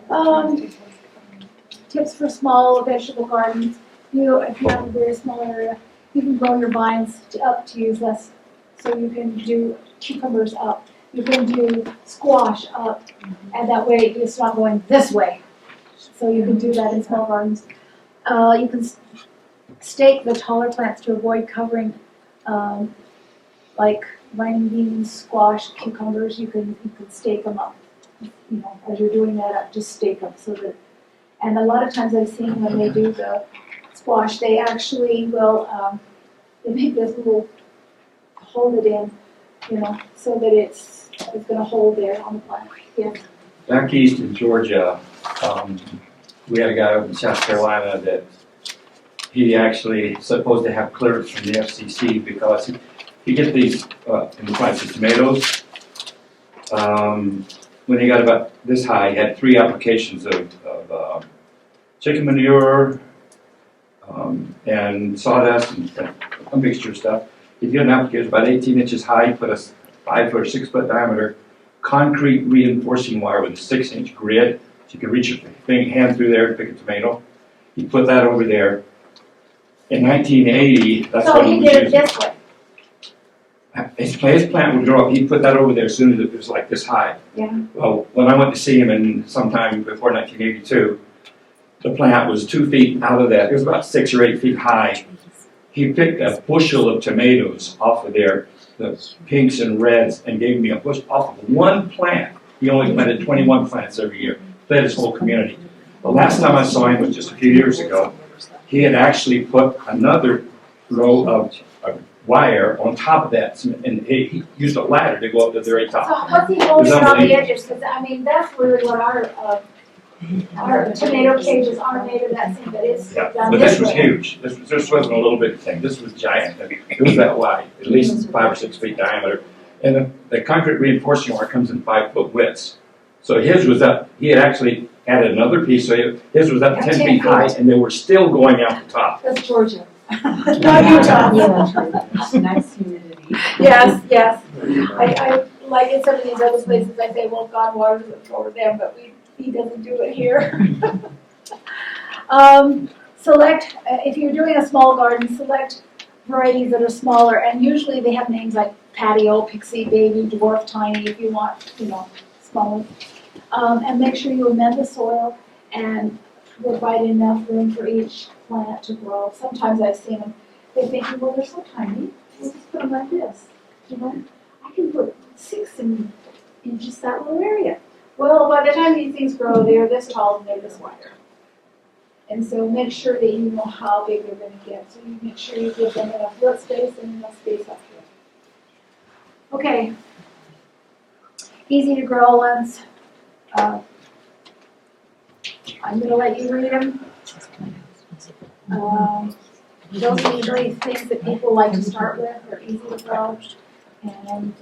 Um, tips for small vegetable gardens. If you have a very small area, you can grow your vines up to use less. So you can do cucumbers up. You can do squash up, and that way it's not going this way. So you can do that in small gardens. You can stake the taller plants to avoid covering, like vine beans, squash, cucumbers. You can stake them up. As you're doing that up, just stake them so that. And a lot of times I've seen when they do the squash, they actually will, they make this little, hold it in, so that it's going to hold there on the plant. Yeah. Back east in Georgia, we had a guy over in South Carolina that he actually supposed to have clearance from the FCC because he get these in the plants of tomatoes. When he got about this high, he had 3 applications of chicken manure and sawdust and a mixture of stuff. He did an application about 18 inches high. He put a 5 foot or 6 foot diameter concrete reinforcing wire with a 6-inch grid, so you could reach your hand through there and pick a tomato. He put that over there. In 1980, that's So what he he was did it using. this way. His plant would grow up. He put that over there as soon as it was like this high. Yeah. Well, when I went to see him in sometime before 1982, the plant was 2 feet out of that. It was about 6 or 8 feet high. He picked a bushel of tomatoes off of there, the pinks and reds, and gave me a bushel off of one plant. He only planted 21 plants every year. Fed his whole community. The last time I saw him was just a few years ago. He had actually put another row of wire on top of that, and he used a ladder to go up to the very So top. what's he holding on the unbelievable. edges? Because that's really what our tomato cages are made of that thing, but it's Yeah, done but this this was way. huge. This wasn't a little bit thing. This was giant. It was that wide, at least 5 or 6 feet diameter. And the concrete reinforcing wire comes in 5 foot widths. So his was up. He had actually added another piece, so his was up 10 feet high, and they were still going out the top. That's Georgia. Not Utah. Nice humidity. Yes, yes. I like in some of these other places, I say, well, God waters it for them, but he doesn't do it here. Select, if you're doing a small garden, select varieties that are smaller, and usually they have names like patio, pixie, baby, dwarf, tiny, if you want, smaller. And make sure you amend the soil and provide enough room for each plant to grow. Sometimes I've seen them, they're thinking, well, they're so tiny, we'll just put them like this. I can put 6 in just that little area. Well, by the time these things grow, they're this tall and they're this wide. And so make sure that you know how big they're going to get. So you make sure you give them enough root space and enough space up here. Okay. Easy to grow ones. I'm going to let you read them. Those are usually things that people like to start with. They're easy to grow. And